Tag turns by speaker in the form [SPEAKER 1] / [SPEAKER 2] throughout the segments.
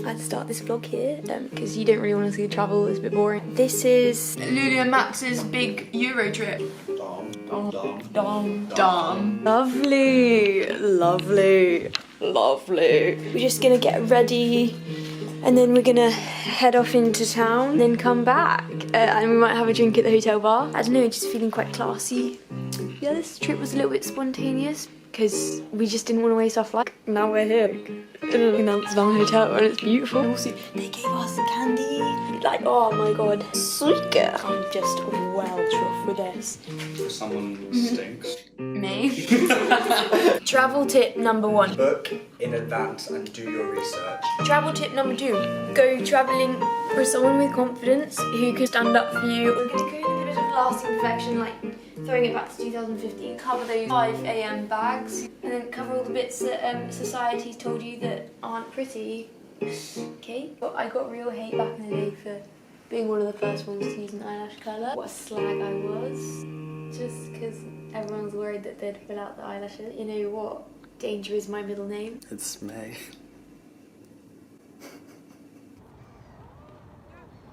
[SPEAKER 1] I'd start this vlog here because you don't really want to see travel, it's a bit boring. This is Lulu and Max's big Euro trip. Dom. Lovely, lovely, lovely. We're just gonna get ready and then we're gonna head off into town, then come back and we might have a drink at the hotel bar. I don't know, just feeling quite classy. Yeah, this trip was a little bit spontaneous because we just didn't want to waste our flight. Now we're here in Amsterdam hotel and it's beautiful. And also, they gave us candy. Like, oh my god, sweet girl. I'm just well chuffed with this.
[SPEAKER 2] For someone who stinks.
[SPEAKER 1] Me. Travel tip number 1.
[SPEAKER 2] Book in advance and do your research.
[SPEAKER 1] Travel tip number 2. Go travelling with someone with confidence who can stand up for you. We're going to go in a bit of lasting perfection, like throwing it back to 2015. Cover those 5 AM bags and then cover all the bits that society's told you that aren't pretty. Okay? But I got real hate back in the day for being one of the first ones to use an eyelash curler. What a slag I was. Just because everyone was worried that they'd fill out the eyelashes. You know what? Danger is my middle name.
[SPEAKER 2] It's May.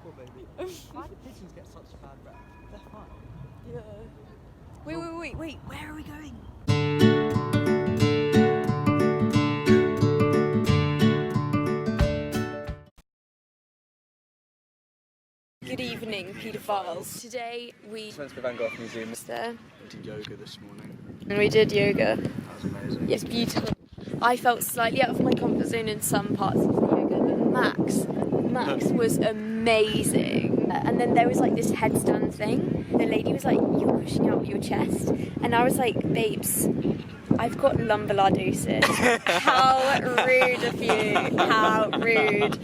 [SPEAKER 3] Poor baby. Why do pigeons get such a bad rep? They're fine.
[SPEAKER 1] Yeah. Wait, where are we going? Good evening, paedophiles. Today we
[SPEAKER 2] Went to the Van Gogh Museum.
[SPEAKER 1] there.
[SPEAKER 2] We did yoga this morning.
[SPEAKER 1] And we did yoga.
[SPEAKER 2] That was amazing.
[SPEAKER 1] It's beautiful. I felt slightly out of my comfort zone in some parts of the yoga, but Max was amazing. And then there was like this headstand thing. The lady was like, "You're pushing out your chest," and I was like, "Babes, I've got lumbalgidosis." How rude of you! How rude!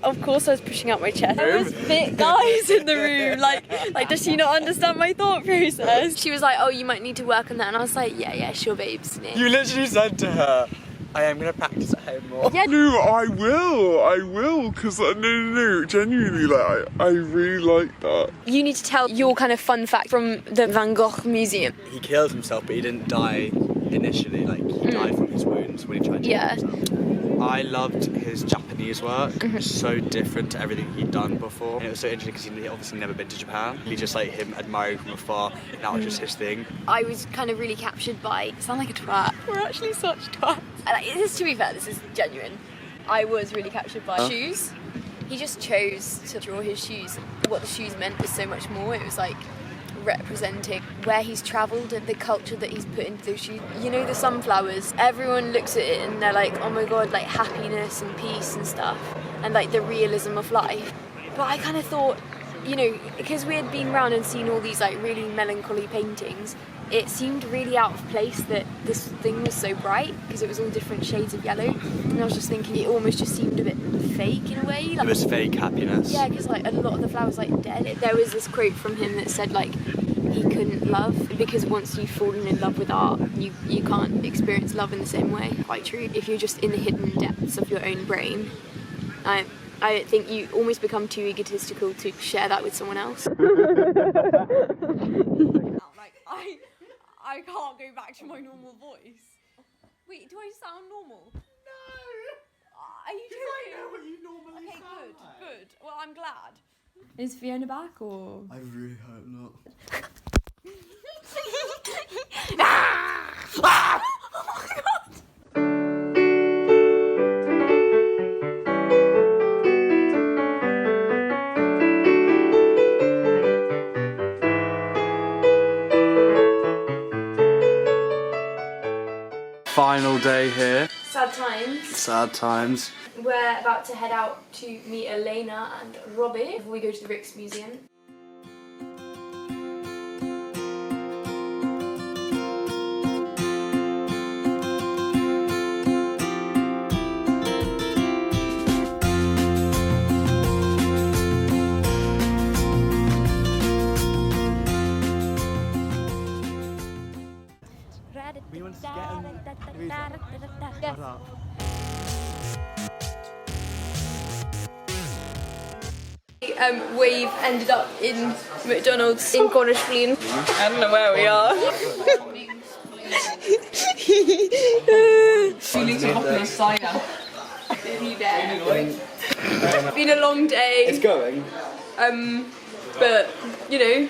[SPEAKER 1] Of course, I was pushing out my chest. There was fit guys in the room. Like, does she not understand my thought process? She was like, "Oh, you might need to work on that," and I was like, "Yeah, sure, babes."
[SPEAKER 2] You literally said to her, I am going to practice at home more.
[SPEAKER 1] Yeah.
[SPEAKER 4] No, I will, because no, genuinely, like, I really like that.
[SPEAKER 1] You need to tell your kind of fun fact from the Van Gogh Museum.
[SPEAKER 2] He killed himself, but he didn't die initially. Like, he died from his wounds when he tried to kill himself. I loved his Japanese work. So different to everything he'd done before. And it was so interesting because he'd obviously never been to Japan. He just like him admiring from afar. That was just his thing.
[SPEAKER 1] I was kind of really captured by, sound like a twat. We're actually such twats. To be fair, this is genuine. I was really captured by shoes. He just chose to draw his shoes. What the shoes meant was so much more. It was like representing where he's travelled and the culture that he's put into those shoes. You know, the sunflowers, everyone looks at it and they're like, oh my god, like happiness and peace and stuff, and like the realism of life. But I kind of thought, you know, because we had been around and seen all these like really melancholy paintings, it seemed really out of place that this thing was so bright because it was all different shades of yellow, and I was just thinking it almost just seemed a bit fake in a way. Like,
[SPEAKER 2] It was fake happiness.
[SPEAKER 1] yeah, because like a lot of the flowers like dead. There was this quote from him that said like he couldn't love because once you've fallen in love with art, you can't experience love in the same way. Quite true. If you're just in the hidden depths of your own brain, I think you almost become too egotistical to share that with someone else.
[SPEAKER 5] I can't go back to my normal voice. Wait, do I sound normal? No! Are you joking? I know what you normally sound like. Good. Well, I'm glad. Is Fiona back or?
[SPEAKER 2] I really hope not.
[SPEAKER 5] Oh my god!
[SPEAKER 2] Final day here.
[SPEAKER 1] Sad times.
[SPEAKER 2] Sad times.
[SPEAKER 1] We're about to head out to meet Elena and Robbie before we go to the Rijksmuseum.
[SPEAKER 3] We want to get him.
[SPEAKER 1] Yes.
[SPEAKER 3] Shut up.
[SPEAKER 1] We've ended up in McDonald's in Cornerspleen. I don't know where we are.
[SPEAKER 5] Feeling to hop in a cider. You there? It's been a long day.
[SPEAKER 2] It's going.
[SPEAKER 5] But you know,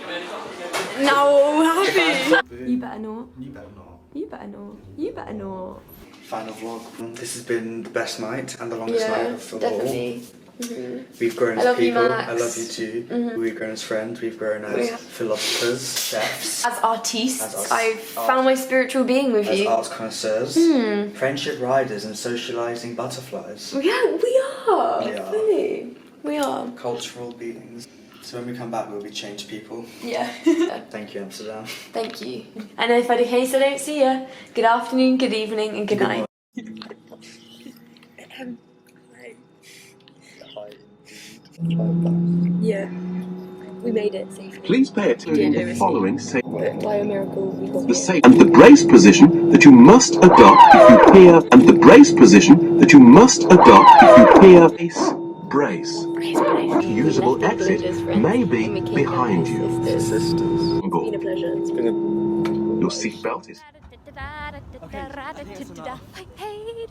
[SPEAKER 5] now we're all happy. You better not.
[SPEAKER 2] You better not.
[SPEAKER 5] You better not. You better not.
[SPEAKER 2] Final vlog. This has been the best night and the longest night of the
[SPEAKER 5] definitely.
[SPEAKER 2] We've grown
[SPEAKER 5] I
[SPEAKER 2] as
[SPEAKER 5] love you,
[SPEAKER 2] people.
[SPEAKER 5] Max.
[SPEAKER 2] I love you too. We've grown as friends. We've grown as philosophers, chefs,
[SPEAKER 5] As artistes,
[SPEAKER 2] As
[SPEAKER 5] I've found my spiritual being with
[SPEAKER 2] as
[SPEAKER 5] you.
[SPEAKER 2] arts connoisseurs, friendship riders, and socialising butterflies.
[SPEAKER 5] Yeah, we are.
[SPEAKER 2] We are.
[SPEAKER 5] Really, we are.
[SPEAKER 2] Cultural beings. So when we come back, we'll be changed people.
[SPEAKER 5] Yeah.
[SPEAKER 2] Thank you, Amsterdam.
[SPEAKER 5] Thank you. And if in case I don't see you, good afternoon, good evening, and good night. Yeah, we made it safely.
[SPEAKER 6] Please pay attention to the following
[SPEAKER 5] But by a miracle, we got
[SPEAKER 6] the safe and the brace position that you must adopt if you hear and the brace position that you must adopt if you hear brace. Usable exit may be behind you.
[SPEAKER 2] Sisters.
[SPEAKER 5] It's been a pleasure.
[SPEAKER 6] Your seatbelt is
[SPEAKER 1] Hey,